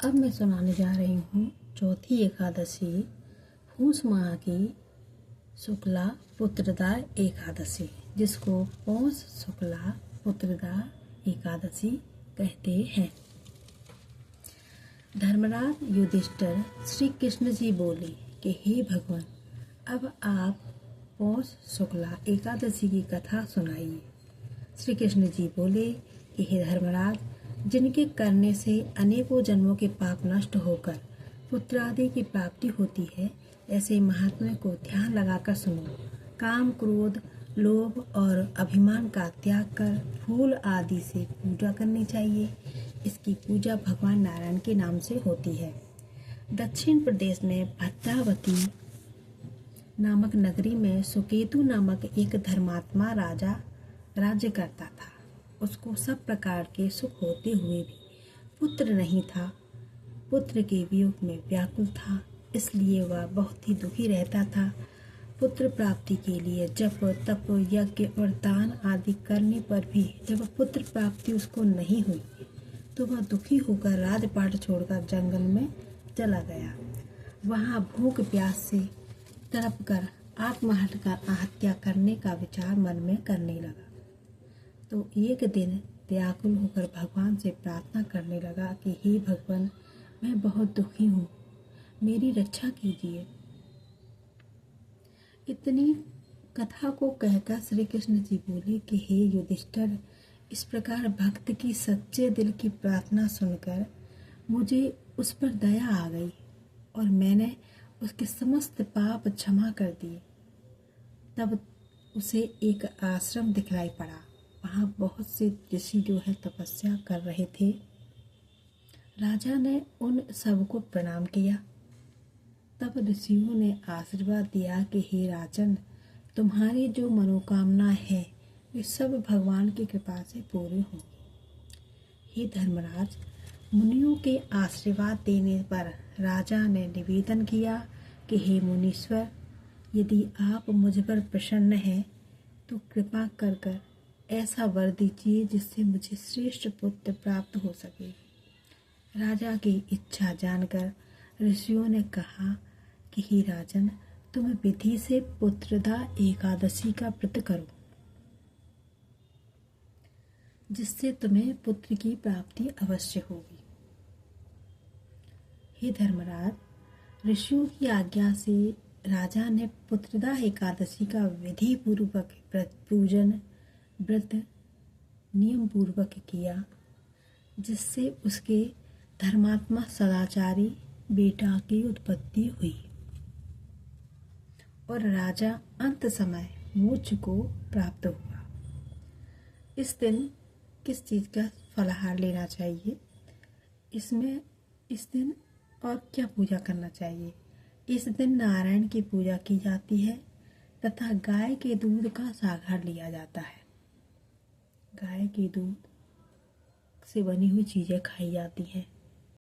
अब मैं सुनाने जा रही हूँ चौथी एकादशी पूष माह की शुक्ला पुत्रदा एकादशी, जिसको पौष शुक्ला पुत्रदा एकादशी कहते हैं। धर्मराज युधिष्ठिर श्री कृष्ण जी बोले कि हे भगवान, अब आप पौष शुक्ला एकादशी की कथा सुनाइए। श्री कृष्ण जी बोले कि हे धर्मराज, जिनके करने से अनेकों जन्मों के पाप नष्ट होकर पुत्र आदि की प्राप्ति होती है, ऐसे महात्म्य को ध्यान लगाकर सुनो। काम, क्रोध, लोभ और अभिमान का त्याग कर फूल आदि से पूजा करनी चाहिए। इसकी पूजा भगवान नारायण के नाम से होती है। दक्षिण प्रदेश में भद्रावती नामक नगरी में सुकेतु नामक एक धर्मात्मा राजा राज्य करता था। उसको सब प्रकार के सुख होते हुए भी पुत्र नहीं था। पुत्र के वियोग में व्याकुल था, इसलिए वह बहुत ही दुखी रहता था। पुत्र प्राप्ति के लिए जप, तप, यज्ञ और दान आदि करने पर भी जब पुत्र प्राप्ति उसको नहीं हुई, तो वह दुखी होकर राजपाट छोड़कर जंगल में चला गया। वहाँ भूख प्यास से तड़प कर आत्महत्या करने का विचार मन में करने लगा। तो एक दिन व्याकुल होकर भगवान से प्रार्थना करने लगा कि हे भगवान, मैं बहुत दुखी हूँ, मेरी रक्षा कीजिए। इतनी कथा को कहकर श्री कृष्ण जी बोले कि हे युधिष्ठिर, इस प्रकार भक्त की सच्चे दिल की प्रार्थना सुनकर मुझे उस पर दया आ गई और मैंने उसके समस्त पाप क्षमा कर दिए। तब उसे एक आश्रम दिखलाई पड़ा। वहाँ बहुत से ऋषि जो है तपस्या कर रहे थे। राजा ने उन सबको प्रणाम किया। तब ऋषियों ने आशीर्वाद दिया कि हे राजन, तुम्हारी जो मनोकामना है वे सब भगवान की कृपा से पूरी होंगी। हे धर्मराज, मुनियों के आशीर्वाद देने पर राजा ने निवेदन किया कि हे मुनीश्वर, यदि आप मुझ पर प्रसन्न हैं तो कृपा कर ऐसा वर दीजिए जिससे मुझे श्रेष्ठ पुत्र प्राप्त हो सके। राजा की इच्छा जानकर ऋषियों ने कहा कि हे राजन, तुम विधि से पुत्रदा एकादशी का व्रत करो, जिससे तुम्हें पुत्र की प्राप्ति अवश्य होगी। हे धर्मराज, ऋषियों की आज्ञा से राजा ने पुत्रदा एकादशी का विधि पूर्वक पूजन व्रत नियम पूर्वक किया, जिससे उसके धर्मात्मा सदाचारी बेटा की उत्पत्ति हुई और राजा अंत समय मोक्ष को प्राप्त हुआ। इस दिन किस चीज़ का फलाहार लेना चाहिए? इस दिन और क्या पूजा करना चाहिए? इस दिन नारायण की पूजा की जाती है तथा गाय के दूध का सागर लिया जाता है। गाय के दूध से बनी हुई चीज़ें खाई जाती हैं।